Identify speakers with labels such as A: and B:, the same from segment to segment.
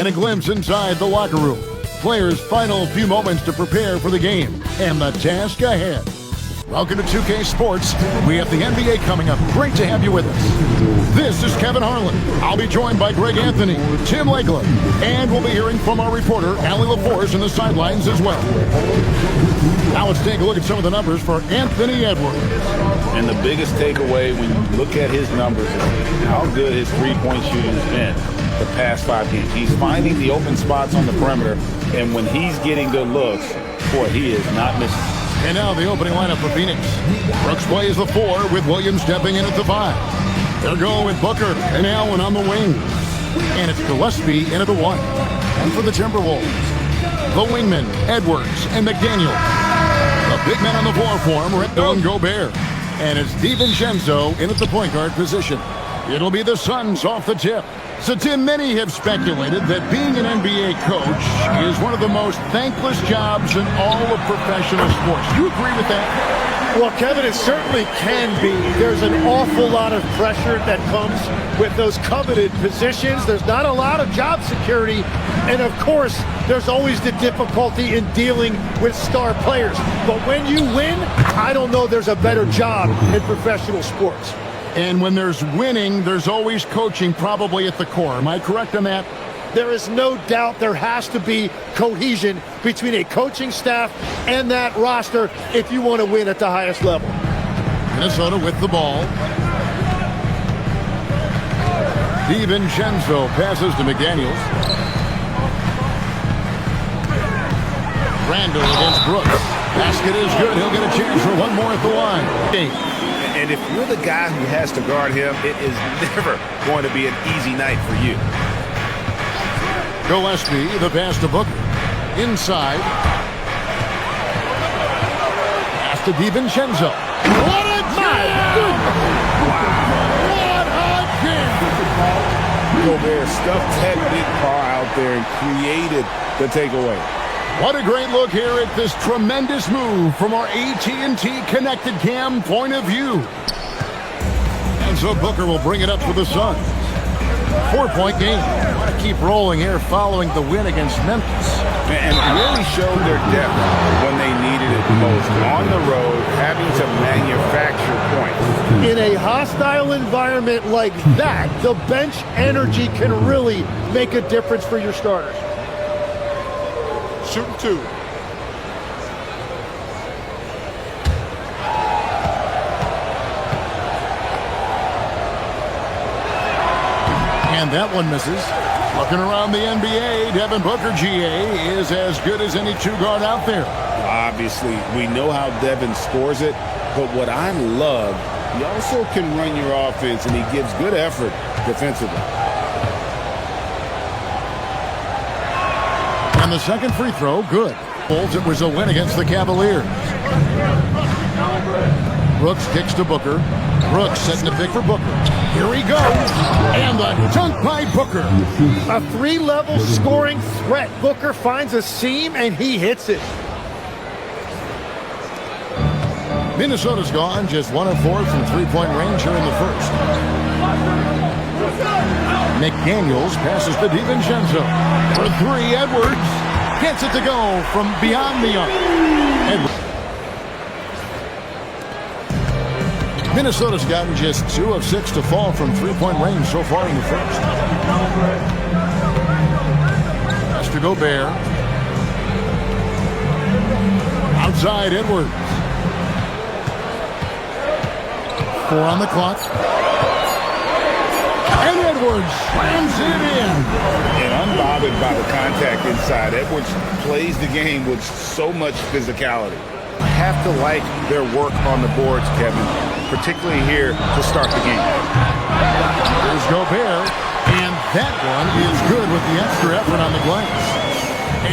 A: And a glimpse inside the locker room. Players' final few moments to prepare for the game and the task ahead. Welcome to 2K Sports. We have the NBA coming up. Great to have you with us. This is Kevin Harlan. I'll be joined by Greg Anthony, Tim Lakeland, and we'll be hearing from our reporter, Allie LaForce, in the sidelines as well. Now let's take a look at some of the numbers for Anthony Edwards.
B: And the biggest takeaway when you look at his numbers is how good his three-point shooting has been the past 5 games. He's finding the open spots on the perimeter, and when he's getting good looks, boy, he is not missing.
A: And now the opening lineup for Phoenix. Brooks plays the 4 with Williams stepping in at the 5. They're going with Booker and Allen on the wing. And it's Gillespie in at the 1. And for the Timberwolves, the wingmen, Edwards and McDaniel. The big men on the floor for him, Rendo and Gobert. And it's DiVincenzo in at the point guard position. It'll be the Suns off the tip. So, Tim, many have speculated that being an NBA coach is one of the most thankless jobs in all of professional sports. Do you agree with that?
C: Well, Kevin, it certainly can be. There's an awful lot of pressure that comes with those coveted positions. There's not a lot of job security. And, of course, there's always the difficulty in dealing with star players. But when you win, I don't know there's a better job in professional sports.
A: And when there's winning, there's always coaching probably at the core. Am I correct on that?
C: There is no doubt there has to be cohesion between a coaching staff and that roster if you want to win at the highest level.
A: Minnesota with the ball. DiVincenzo passes to McDaniels. Randall against Brooks. Basket is good. He'll get a chance for one more at the line.
B: And if you're the guy who has to guard him, it is never going to be an easy night for you.
A: Gillespie, the pass to Booker. Inside. Pass to DiVincenzo. What a chance! What a chance!
B: Gobert stuffed that big car out there and created the takeaway.
A: What a great look here at this tremendous move from our AT&T Connected Cam point of view. And so Booker will bring it up for the Suns. 4-point game. Want to keep rolling here following the win against Memphis.
B: And it really showed their depth when they needed it most. On the road, having to manufacture points.
C: In a hostile environment like that, the bench energy can really make a difference for your starters.
D: Shooting 2.
A: And that one misses. Looking around the NBA, Devin Booker, GA, is as good as any two-guard out there.
B: Obviously, we know how Devin scores it, but what I love, he also can run your offense, and he gives good effort defensively.
A: And the second free throw, good. It was a win against the Cavaliers. Brooks kicks to Booker. Brooks setting the pick for Booker. Here he goes. And the dunk by Booker.
C: A 3-level scoring threat. Booker finds a seam and he hits it.
A: Minnesota's gone just 1 of 4 from three-point range here in the first. McDaniels passes to DiVincenzo. For 3, Edwards gets it to go from beyond the arc. Edwards. Minnesota's gotten just 2 of 6 to fall from three-point range so far in the first. Pass to Gobert. Outside, Edwards. 4 on the clock. And Edwards slams it in.
B: And unbothered by the contact inside, Edwards plays the game with so much physicality. I have to like their work on the boards, Kevin, particularly here to start the game.
A: Here's Gobert, and that one is good with the extra effort on the glass.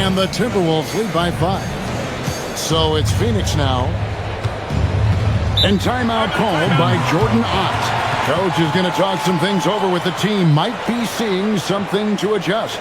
A: And the Timberwolves lead by 5. So it's Phoenix now. And timeout called by Jordan Ott. Coach is going to talk some things over with the team. Might be seeing something to adjust.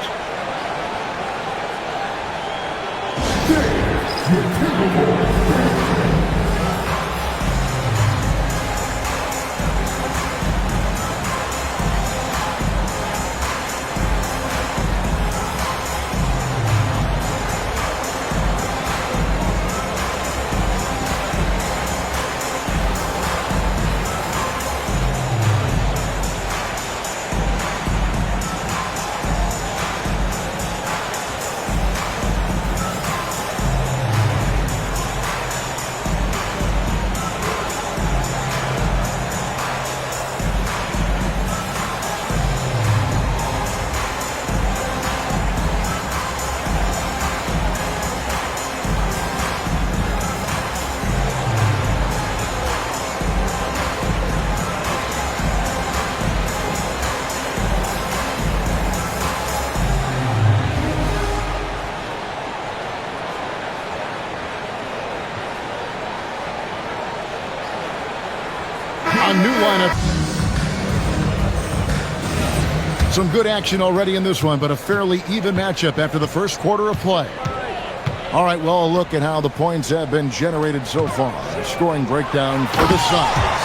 A: new lineup. Some good action already in this one, but a fairly even matchup after the first quarter of play. All right, well, a look at how the points have been generated so far. Scoring breakdown for the Suns.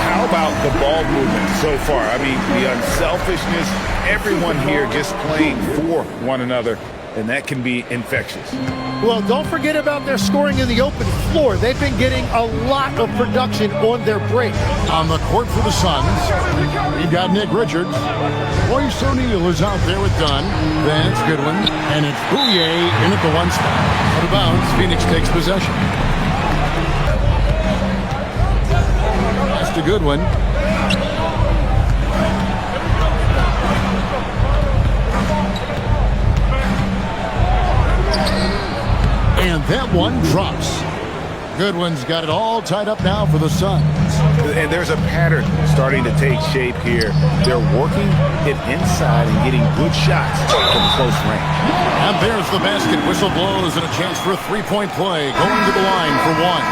B: How about the ball movement so far? I mean, the unselfishness, everyone here just playing for one another, and that can be infectious.
C: Well, don't forget about their scoring in the open floor. They've been getting a lot of production on their break.
A: On the court for the Suns, we've got Nick Richards. Royce O'Neal is out there with Dunn. Then it's Goodwin, and it's Bouye in at the one spot. Out of bounds, Phoenix takes possession. Pass to Goodwin. And that one drops. Goodwin's got it all tied up now for the Suns.
B: And there's a pattern starting to take shape here. They're working it inside and getting good shots from close range.
A: And there's the basket. Whistle blows and a chance for a three-point play. Going to the line for one.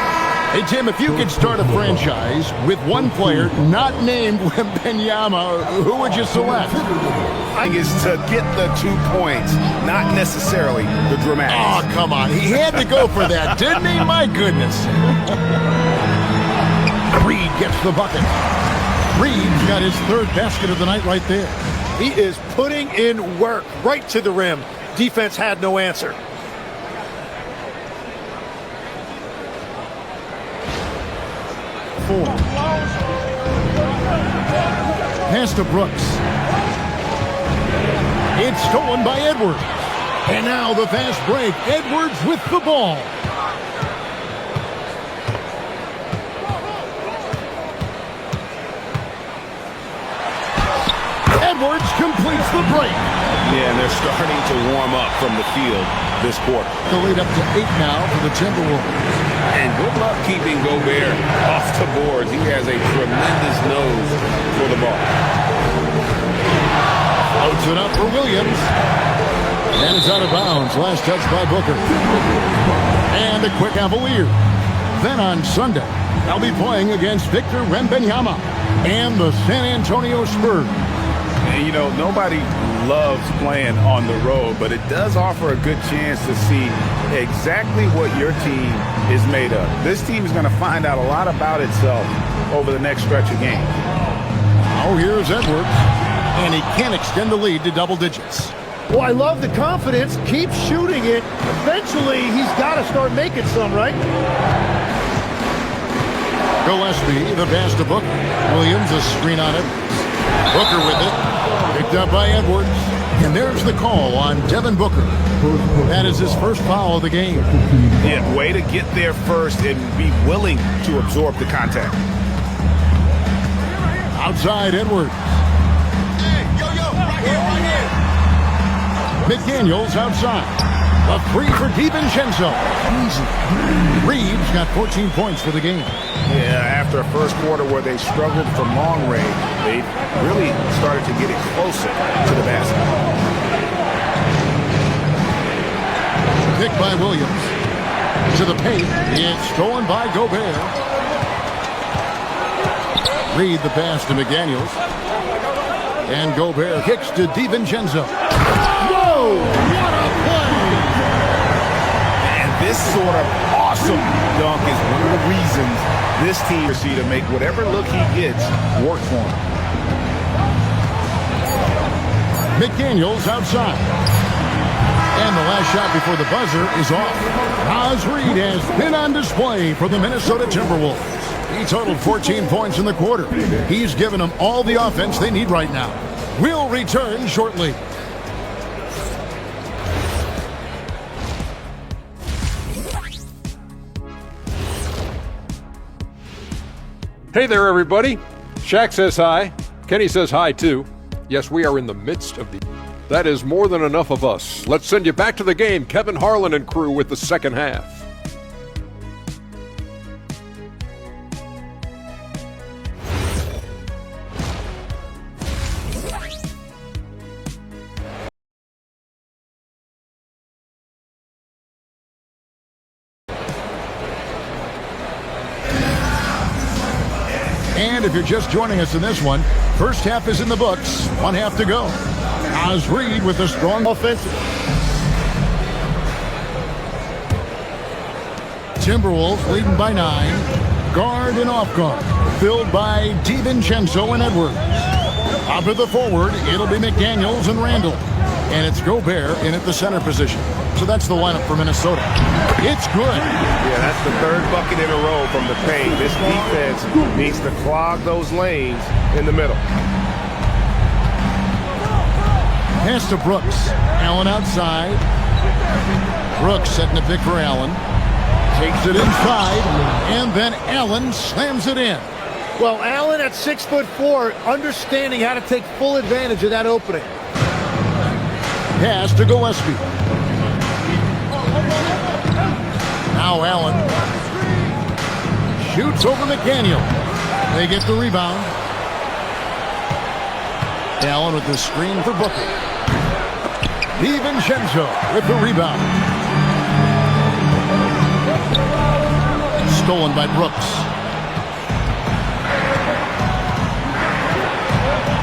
A: Hey, Tim, if you could start a franchise with one player not named Wembanyama, who would you select?
B: I think it's to get the 2 points, not necessarily the dramatics.
A: Oh, come on. He had to go for that, didn't he? My goodness. Reed gets the bucket. Reed's got his third basket of the night right there.
C: He is putting in work right to the rim. Defense had no answer.
A: Four. Pass to Brooks. It's stolen by Edwards. And now the fast break. Edwards with the ball. Edwards completes the break.
B: Yeah, and they're starting to warm up from the field this quarter.
A: The lead up to 8 now for the Timberwolves.
B: And good luck keeping Gobert off the boards. He has a tremendous nose for the ball.
A: Floats it up for Williams. And it's out of bounds. Last touch by Booker. And a quick Cavalier. Then on Sunday, they'll be playing against Victor Wembanyama and the San Antonio Spurs.
B: And, you know, nobody loves playing on the road, but it does offer a good chance to see exactly what your team is made of. This team is going to find out a lot about itself over the next stretch of games.
A: Now here's Edwards, and he can extend the lead to double digits.
C: Well, I love the confidence. Keep shooting it. Eventually, he's got to start making some, right?
A: Gillespie, the pass to Booker. Williams, a screen on it. Booker with it. Picked up by Edwards. And there's the call on Devin Booker. That is his first foul of the game.
B: Yeah, way to get there first and be willing to absorb the contact.
A: Outside Edwards.
D: Hey, right here.
A: McDaniels outside. A three for DiVincenzo. Easy. Reeves got 14 points for the game.
B: Yeah, after a first quarter where they struggled from long range, they really started to get it closer to the basket.
A: Picked by Williams. To the paint. It's stolen by Gobert. Reed the pass to McDaniels. And Gobert kicks to DiVincenzo. Whoa! What a play!
B: And this sort of awesome dunk is one of the reasons this team will see to make whatever look he gets work for him.
A: McDaniels outside. And the last shot before the buzzer is off. Naz Reid has been on display for the Minnesota Timberwolves. He totaled 14 points in the quarter. He's given them all the offense they need right now. We'll return shortly.
E: Hey there, everybody. Shaq says hi. Kenny says hi, too. Yes, we are in the midst of the... That is more than enough of us. Let's send you back to the game, Kevin Harlan and crew with the second half.
A: And if you're just joining us in this one, first half is in the books. 1 half to go. Oz Reed with a strong offensive. Timberwolves leading by 9. Guard and off guard. Filled by DiVincenzo and Edwards. Up to the forward, it'll be McDaniels and Randall. And it's Gobert in at the center position. So that's the lineup for Minnesota. It's good.
F: Yeah, that's the third bucket in a row from the paint. This defense needs to clog those lanes in the middle.
A: Pass to Brooks. Allen outside. Brooks setting the pick for Allen. Takes it inside, and then Allen slams it in.
C: Well, Allen at 6'4", understanding how to take full advantage of that opening.
A: Pass to Gillespie. Now Allen shoots over McDaniel. They get the rebound. Allen with the screen for Booker. DiVincenzo with the rebound. Stolen by Brooks.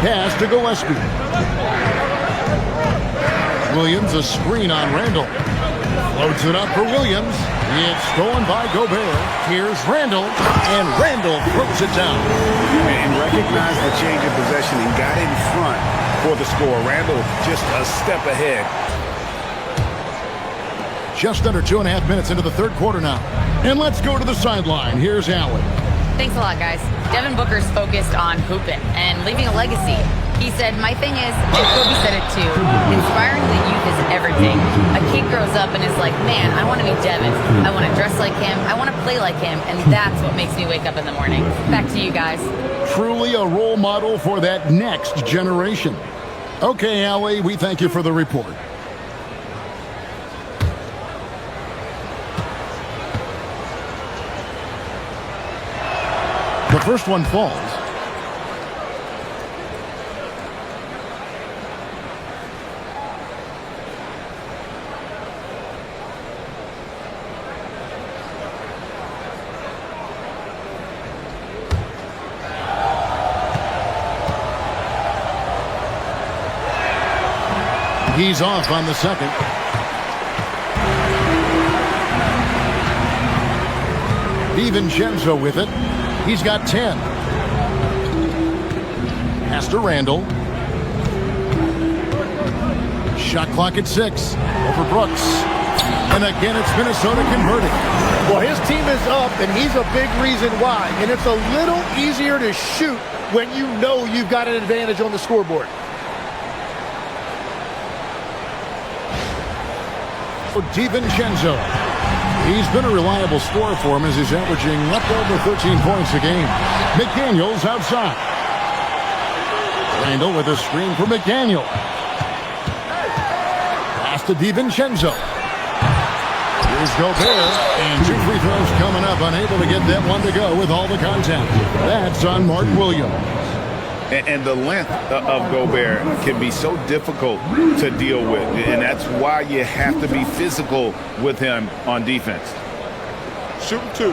A: Pass to Gillespie. Williams a screen on Randall. Loads it up for Williams. It's stolen by Gobert. Here's Randall, and Randall throws it down.
B: And recognized the change of possession and got in front for the score. Randall just a step ahead.
A: Just under 2.5 minutes into the third quarter now. And let's go to the sideline. Here's Allen.
G: Thanks a lot, guys. Devin Booker's focused on hooping and leaving a legacy. He said, my thing is, and Kobe said it too, inspiring the youth is everything. A kid grows up and is like, man, I want to be Devin. I want to dress like him. I want to play like him. And that's what makes me wake up in the morning. Back to you guys.
A: Truly a role model for that next generation. Okay, Allie, we thank you for the report. The first one falls. He's off on the second. DiVincenzo with it. He's got 10. Pass to Randall. Shot clock at 6. Over Brooks. And again, it's Minnesota converting.
C: Well, his team is up, and he's a big reason why. And it's a little easier to shoot when you know you've got an advantage on the scoreboard.
A: For DiVincenzo. He's been a reliable scorer for him as he's averaging up over 13 points a game. McDaniels outside. Randall with a screen for McDaniel. Pass to DiVincenzo. Here's Gobert. And 2 free throws coming up. Unable to get that one to go with all the contact. That's on Mark Williams.
B: And the length of Gobert can be so difficult to deal with. And that's why you have to be physical with him on defense.
F: Shooting 2.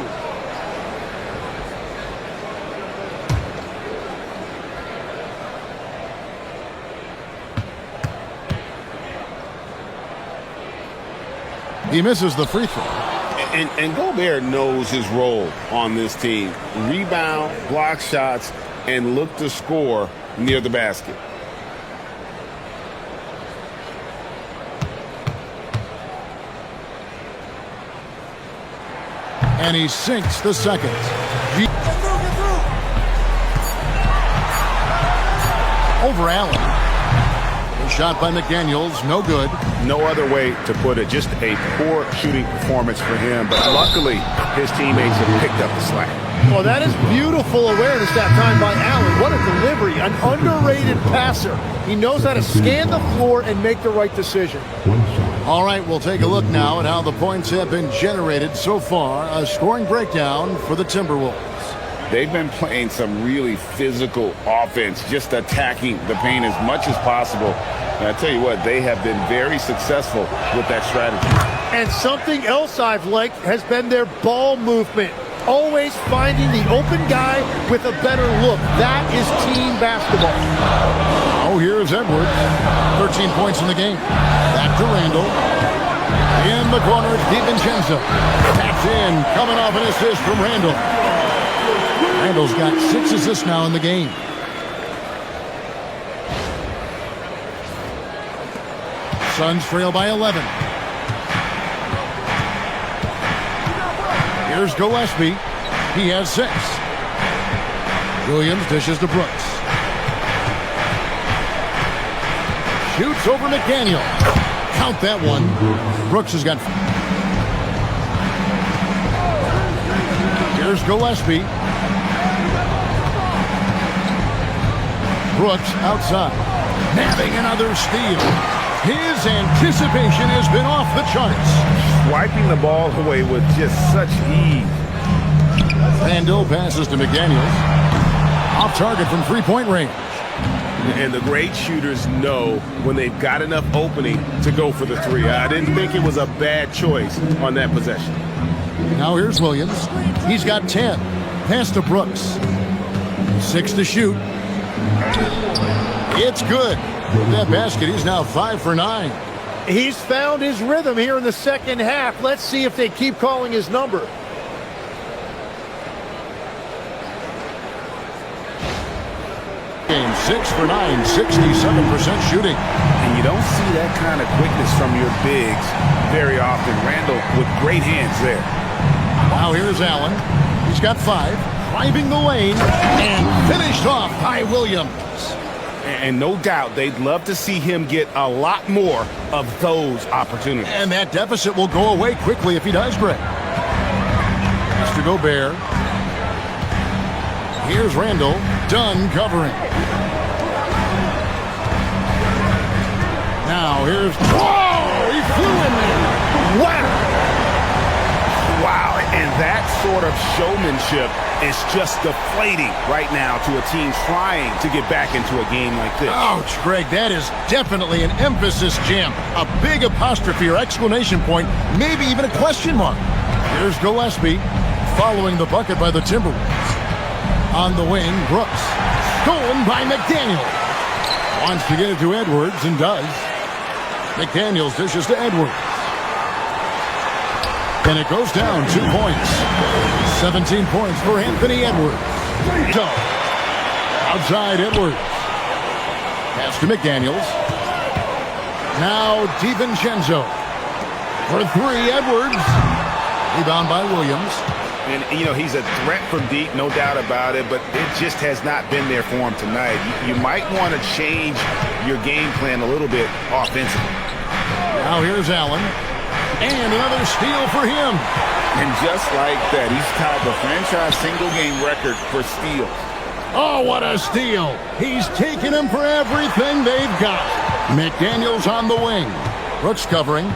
A: He misses the free throw.
F: And Gobert knows his role on this team. Rebound, block shots, and look to score near the basket.
A: And he sinks the second. Over Allen. Shot by McDaniels, no good.
F: No other way to put it. Just a poor shooting performance for him. But luckily, his teammates have picked up the slack.
C: Well, that is beautiful awareness that time by Allen. What a delivery. An underrated passer. He knows how to scan the floor and make the right decision.
A: All right, we'll take a look now at how the points have been generated so far. A scoring breakdown for the Timberwolves.
B: They've been playing some really physical offense, just attacking the paint as much as possible. And I tell you what, they have been very successful with that strategy.
C: And something else I've liked has been their ball movement. always finding the open guy with a better look. That is team basketball.
A: Oh, here's Edwards. 13 points in the game. Back to Randall. In the corner, it's DiVincenzo. Taps in, coming off an assist from Randall. Randall's got 6 assists now in the game. Suns trail by 11. Here's Gillespie. He has 6. Williams dishes to Brooks. Shoots over McDaniel. Count that one. Brooks has got. Here's Gillespie. Brooks outside. Nabbing another steal. His anticipation has been off the charts.
B: Wiping the ball away with just such ease.
A: Randall passes to McDaniels. Off target from three-point range.
F: And the great shooters know when they've got enough opening to go for the three. I didn't think it was a bad choice on that possession.
A: Now here's Williams. He's got 10. Pass to Brooks. 6 to shoot. It's good. With that basket, he's now 5 for 9.
C: He's found his rhythm here in the second half. Let's see if they keep calling his number.
A: Game 6 for 9, 67% shooting.
B: And you don't see that kind of quickness from your bigs very often. Randall with great hands there.
A: Now here's Allen. He's got 5. Driving the lane and finished off by Williams.
F: And no doubt they'd love to see him get a lot more of those opportunities.
A: And that deficit will go away quickly if he does, Greg. Mr. Gobert. Here's Randall. Dunn covering. Now here's... Whoa! He flew in there.
F: Wow! Wow, and that sort of showmanship is just deflating right now to a team trying to get back into a game like this.
A: Ouch, Greg, that is definitely an emphasis jam. A big apostrophe or exclamation point, maybe even a question mark. Here's Gillespie following the bucket by the Timberwolves. On the wing, Brooks. Stolen by McDaniel. Wants to get it to Edwards and does. McDaniels dishes to Edwards. And it goes down 2 points. 17 points for Anthony Edwards. So, outside Edwards. Pass to McDaniels. Now DiVincenzo. For 3, Edwards. Rebound by Williams.
B: And, you know, he's a threat from deep, no doubt about it, but it just has not been there for him tonight. You might want to change your game plan a little bit offensively.
A: Now here's Allen. And another steal for him.
B: And just like that, he's tied the franchise single-game record for steals.
A: Oh, what a steal. He's taking them for everything they've got. McDaniels on the wing. Brooks covering.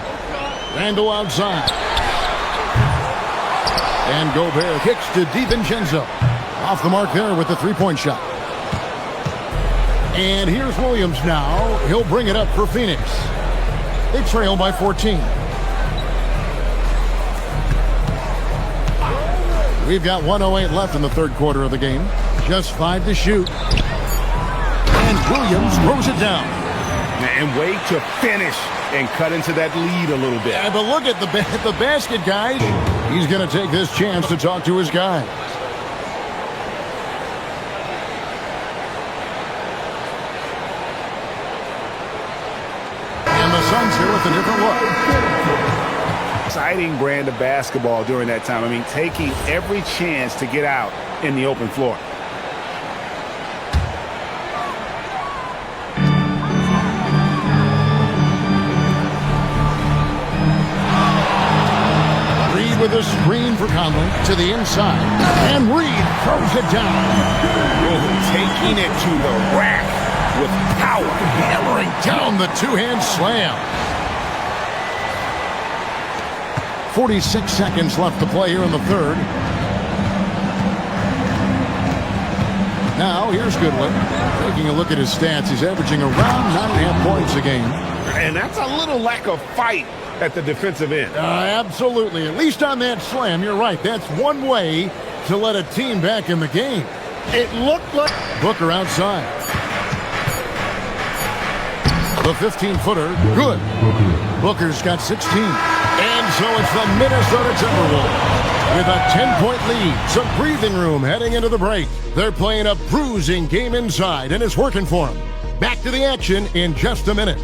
A: Randall outside. And Gobert kicks to DiVincenzo. Off the mark there with the three-point shot. And here's Williams now. He'll bring it up for Phoenix. They trail by 14. We've got 1:08 left in the third quarter of the game. Just 5 to shoot. And Williams throws it down.
B: And way to finish and cut into that lead a little bit.
A: Yeah, but look at the basket, guys. He's going to take this chance to talk to his guy. And the Suns here with a different look.
B: Exciting brand of basketball during that time. I mean, taking every chance to get out in the open floor.
A: With a screen for Conley to the inside. And Reed throws it down.
F: Taking it to the rack with power.
A: Hammering down the two-hand slam. 46 seconds left to play here in the third. Now, here's Goodwin. Taking a look at his stats, he's averaging around 9.5 points a game.
F: And that's a little lack of fight at the defensive end.
A: Absolutely. At least on that slam, you're right. That's one way to let a team back in the game.
C: It looked like
A: Booker outside. The 15-footer, good. Booker's got 16. And so it's the Minnesota Timberwolves with a 10-point lead. Some breathing room heading into the break. They're playing a bruising game inside, and it's working for them. Back to the action in just a minute.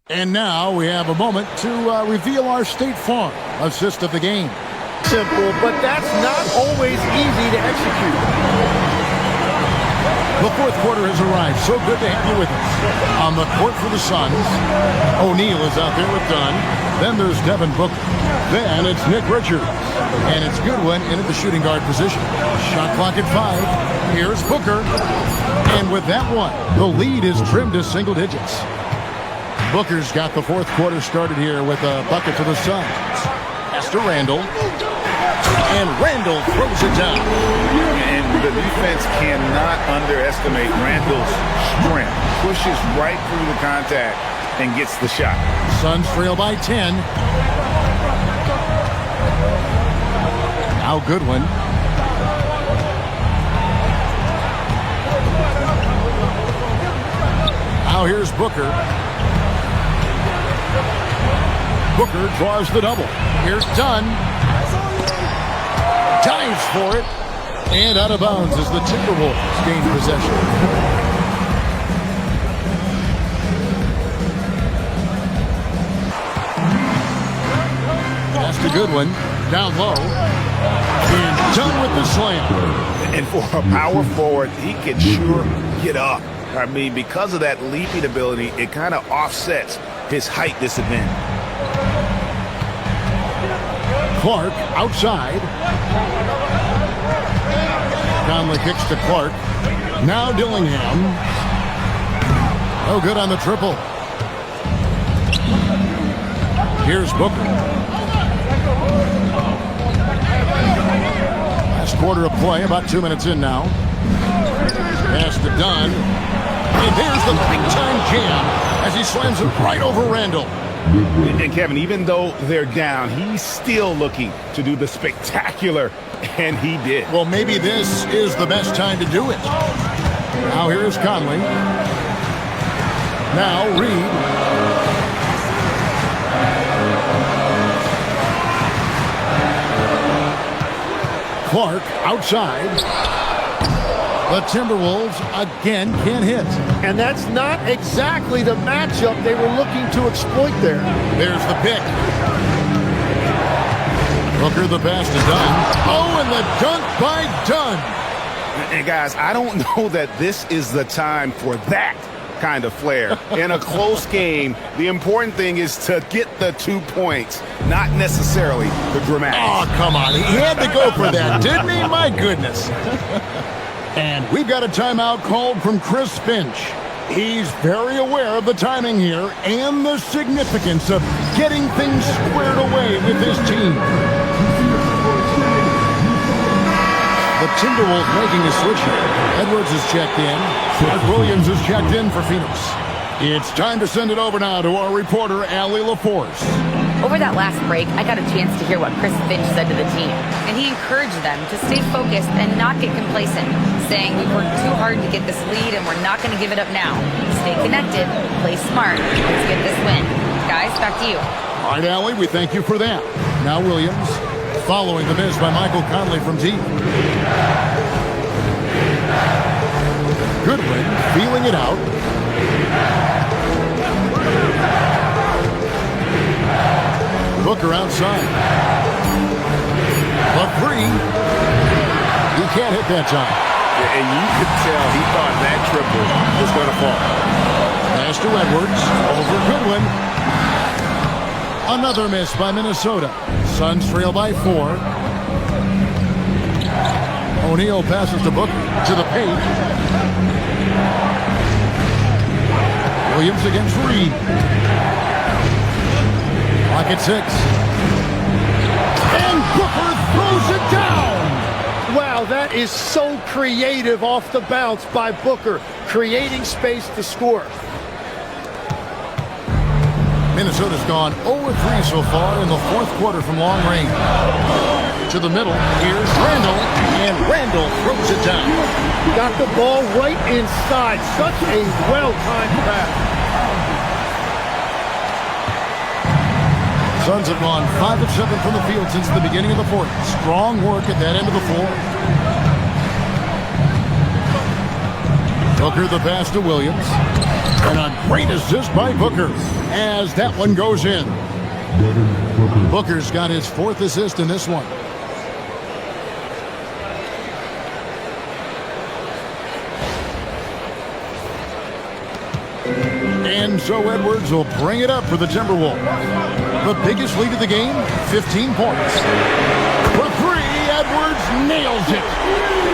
A: And now we have a moment to reveal our State Farm assist of the game.
C: simple, but that's not always easy to execute.
A: The fourth quarter has arrived. So good to have you with us. On the court for the Suns, O'Neal is out there with Dunn. Then there's Devin Booker. Then it's Nick Richards. And it's Goodwin in at the shooting guard position. Shot clock at 5. Here's Booker. And with that one, the lead is trimmed to single digits. Booker's got the fourth quarter started here with a bucket to the Suns. Pass to Randall. And Randall throws it down.
B: And the defense cannot underestimate Randall's strength. Pushes right through the contact and gets the shot.
A: Suns trail by 10. Now Goodwin. Now here's Booker. Booker draws the double. Here's Dunn. Dives for it. And out of bounds as the Timberwolves gain possession. Pass to Goodwin. Down low. And Dunn with the slam.
F: And for a power forward, he can sure get up. I mean, because of that leaping ability, it kind of offsets his height disadvantage.
A: Clark outside. Conley kicks to Clark. Now Dillingham. No good on the triple. Here's Booker. Last quarter of play, about 2 minutes in now. Pass to Dunn. And there's the big-time jam as he slams it right over Randall.
F: And Kevin, even though they're down, he's still looking to do the spectacular, and he did.
A: Well, maybe this is the best time to do it. Now here's Conley. Now Reed. Clark outside. The Timberwolves again can't hit.
C: And that's not exactly the matchup they were looking to exploit there.
A: There's the pick. Booker the pass to Dunn. Oh, and the dunk by Dunn.
F: And guys, I don't know that this is the time for that kind of flair. In a close game, the important thing is to get the 2 points, not necessarily the dramatics.
A: Oh, come on. He had to go for that, didn't he? My goodness. And we've got a timeout called from Chris Finch. He's very aware of the timing here and the significance of getting things squared away with his team. The Timberwolves making a switch here. Edwards is checked in. Mark Williams is checked in for Phoenix. It's time to send it over now to our reporter, Allie LaForce.
G: Over that last break, I got a chance to hear what Chris Finch said to the team, and he encouraged them to stay focused and not get complacent, saying we worked too hard to get this lead and we're not going to give it up now. Stay connected, play smart, let's get this win. Guys, back to you.
A: All right, Allie, we thank you for that. Now Williams, following the miss by Michael Conley from deep. Goodwin feeling it out. Booker outside. The three. He can't hit that time.
F: And you could tell he thought that triple was going to fall.
A: Pass to Edwards. Over Goodwin. Another miss by Minnesota. Suns trail by 4. O'Neal passes to Booker. To the paint. Williams against Reed. Clock at 6. And Booker throws it down.
C: Wow, that is so creative off the bounce by Booker, creating space to score.
A: Minnesota's gone 0-3 so far in the fourth quarter from long range. To the middle, here's Randall, and Randall throws it down.
C: Got the ball right inside. Such a well-timed pass.
A: Suns have gone 5 of 7 from the field since the beginning of the fourth. Strong work at that end of the floor. Booker the pass to Williams. And a great assist by Booker as that one goes in. Booker's got his 4th assist in this one. And so Edwards will bring it up for the Timberwolves. The biggest lead of the game, 15 points. For 3, Edwards nails it.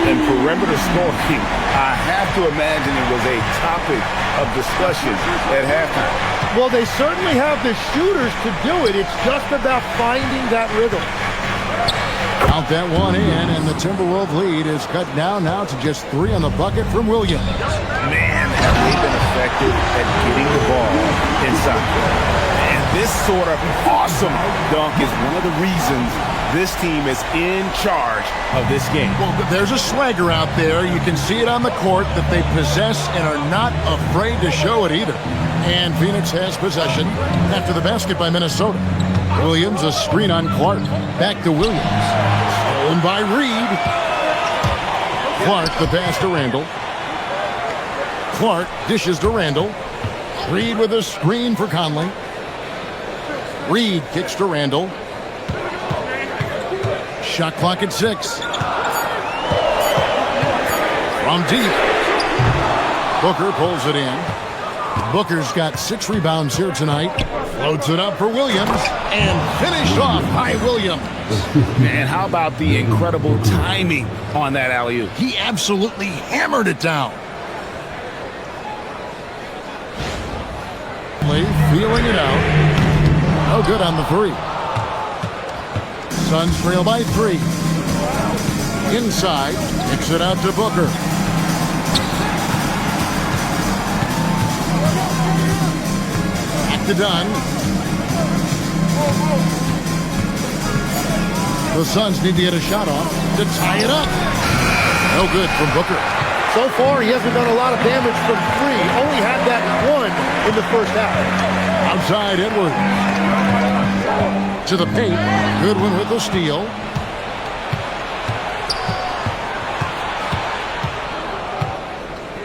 B: And perimeter scoring, I have to imagine it was a topic of discussion at halftime.
C: Well, they certainly have the shooters to do it. It's just about finding that rhythm.
A: Count that one in, and the Timberwolves lead is cut down now to just 3 on the bucket from Williams.
B: Man, have they been effective at getting the ball inside. And this sort of awesome dunk is one of the reasons this team is in charge of this game.
A: Well, there's a swagger out there. You can see it on the court that they possess and are not afraid to show it either. And Phoenix has possession after the basket by Minnesota. Williams, a screen on Clark. Back to Williams. Stolen by Reed. Clark, the pass to Randall. Clark dishes to Randall. Reed with a screen for Conley. Reed kicks to Randall. Shot clock at 6. From deep. Booker pulls it in. Booker's got 6 rebounds here tonight. Floats it up for Williams. And finished off by Williams.
B: Man, how about the incredible timing on that alley-oop?
A: He absolutely hammered it down. Feeling it out. No good on the 3. Suns trail by 3. Inside. Kicks it out to Booker. Back to Dunn. The Suns need to get a shot off to tie it up. No good from Booker.
C: So far, he hasn't done a lot of damage from 3. Only had that 1 in the first half.
A: Outside Edwards. To the paint. Goodwin with the steal.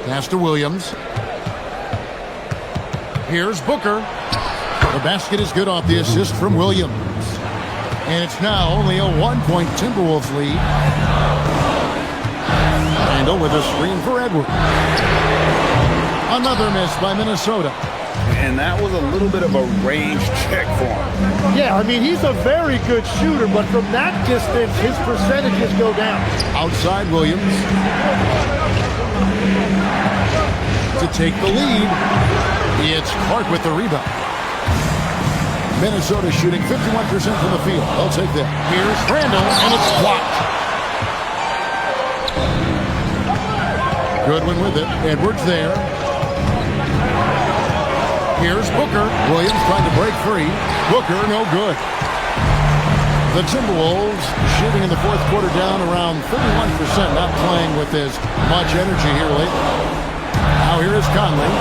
A: Pass to Williams. Here's Booker. The basket is good off the assist from Williams. And it's now only a 1-point Timberwolves lead. Randall with a screen for Edwards. Another miss by Minnesota.
B: And that was a little bit of a range check for him.
C: Yeah, I mean, he's a very good shooter, but from that distance, his percentages go down.
A: Outside Williams. To take the lead, it's Clark with the rebound. Minnesota shooting 51% from the field. They'll take that. Here's Randall, and it's blocked. Goodwin with it. Edwards there. Here's Booker. Williams trying to break free. Booker, no good. The Timberwolves shooting in the fourth quarter down around 31%, not playing with as much energy here lately. Now here is Conley.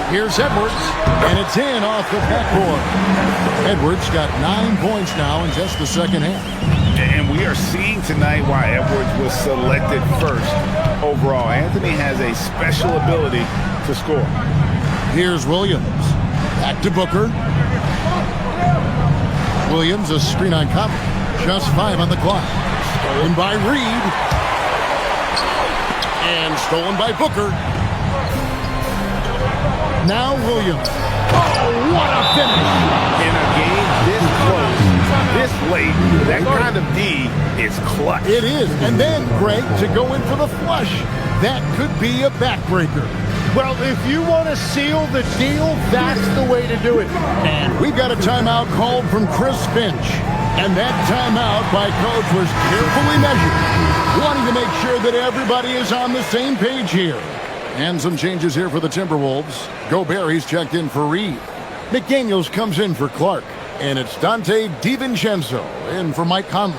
A: Here's Edwards, and it's in off the backboard. Edwards got 9 points now in just the second half.
B: And we are seeing tonight why Edwards was selected first overall. Anthony has a special ability to score.
A: Here's Williams. Back to Booker. Williams, a screen on Conley. Just 5 on the clock. Stolen by Reed. And stolen by Booker. Now Williams. Oh, what a finish!
B: In a game this close, this
F: late. That kind of D is clutch.
A: It is. And then, Greg, to go in for the flush. That could be a backbreaker.
C: Well, if you want to seal the deal, that's the way to do it.
A: And we've got a timeout called from Chris Finch. And that timeout by Coach was carefully measured, wanting to make sure that everybody is on the same page here. And some changes here for the Timberwolves. Gobert, he's checked in for Reed. McDaniels comes in for Clark. And it's Dante DiVincenzo in for Mike Conley.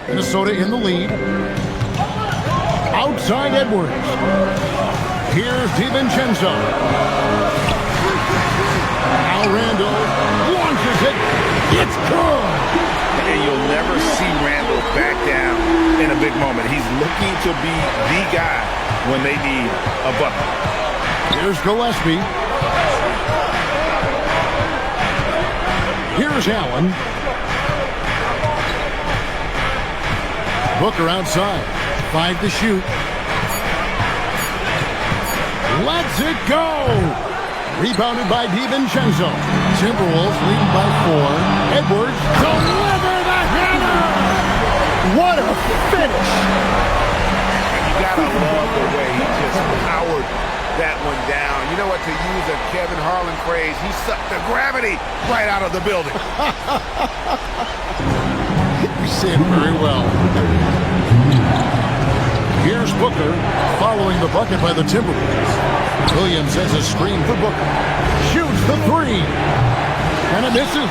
A: Minnesota in the lead. Outside Edwards. Here's DiVincenzo. Al Randall launches it. It's good.
F: And you'll never see Randall back down in a big moment. He's looking to be the guy when they need a bucket.
A: Here's Gillespie. Here's Allen. Booker outside. 5 to shoot. Lets it go. Rebounded by DiVincenzo. Timberwolves leading by 4. Edwards deliver the hammer.
C: What a finish.
F: You gotta love the way he just powered that one down. You know what, to use a Kevin Harlan phrase, he sucked the gravity right out of the building.
A: You say it very well. Here's Booker following the bucket by the Timberwolves. Williams has a screen for Booker. Shoots the 3. And it misses.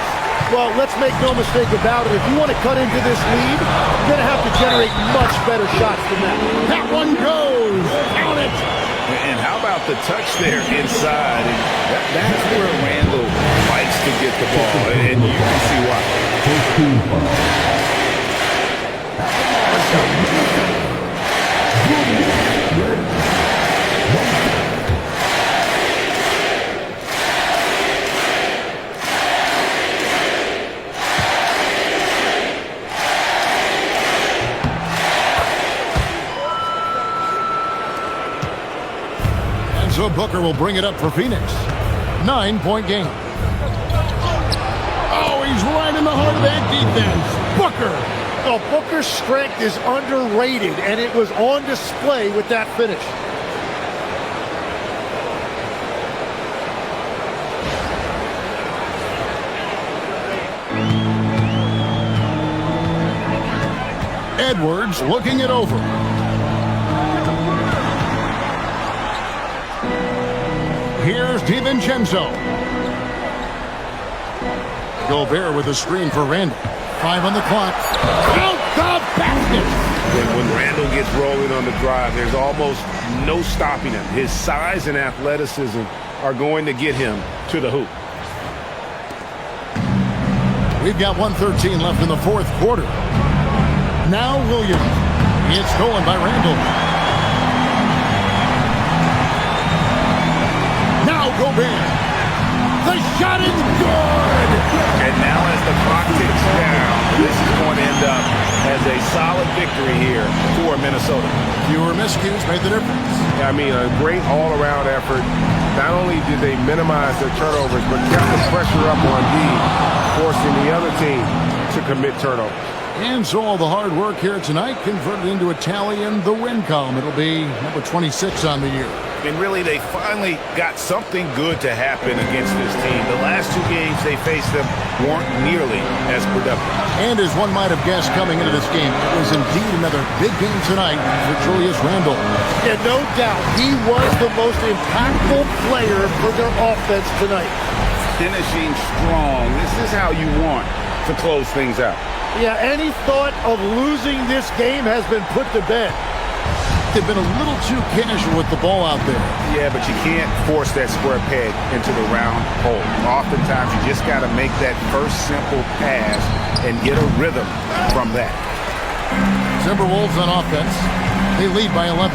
C: Well, let's make no mistake about it. If you want to cut into this lead, you're going to have to generate much better shots than that.
A: That one goes. Count it.
F: And how about the touch there inside? And that's where Randall likes to get the ball, and you can see why.
A: So Booker will bring it up for Phoenix. 9-point game. Oh, he's right in the heart of that defense. Booker.
C: Oh, Booker's strength is underrated, and it was on display with that finish.
A: Edwards looking it over. Here's DiVincenzo. Gobert with a screen for Randall. 5 on the clock. Count the basket.
F: When Randall gets rolling on the drive, there's almost no stopping him. His size and athleticism are going to get him to the hoop.
A: We've got 1:13 left in the fourth quarter. Now Williams. It's stolen by Randall. Now Gobert. The shot is good.
F: And now as the clock ticks down, this is going to end up as a solid victory here for Minnesota.
A: Fewer miscues made the difference.
H: I mean, a great all-around effort. Not only did they minimize their turnovers, but kept the pressure up on D, forcing the other team to commit turnovers.
A: And so all the hard work here tonight converted into a tally in the win column. It'll be number 26 on the year.
F: And really, they finally got something good to happen against this team. The last 2 games they faced them weren't nearly as productive.
A: And as one might have guessed coming into this game, it was indeed another big game tonight for Julius Randle.
C: Yeah, no doubt. He was the most impactful player for their offense tonight.
F: Finishing strong. This is how you want to close things out.
C: Yeah, any thought of losing this game has been put to bed.
A: They've been a little too casual with the ball out there.
F: Yeah, but you can't force that square peg into the round hole. Oftentimes, you just got to make that first simple pass and get a rhythm from that.
A: Timberwolves on offense. They lead by 11.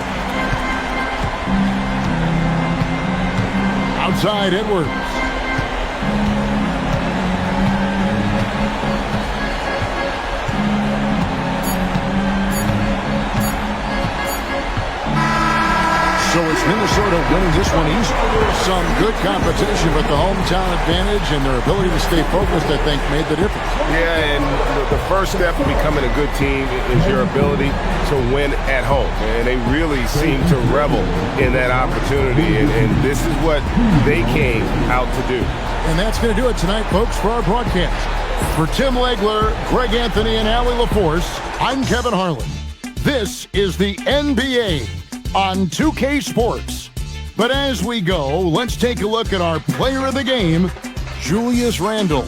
A: Outside Edwards. So it's Minnesota winning this one easy. Some good competition, but the hometown advantage and their ability to stay focused, I think, made the difference.
H: Yeah, and the first step of becoming a good team is your ability to win at home. And they really seem to revel in that opportunity, and this is what they came out to do.
A: And that's going to do it tonight, folks, for our broadcast. For Tim Legler, Greg Anthony, and Allie LaForce, I'm Kevin Harlan. This is the NBA on 2K Sports. But as we go, let's take a look at our player of the game, Julius Randle.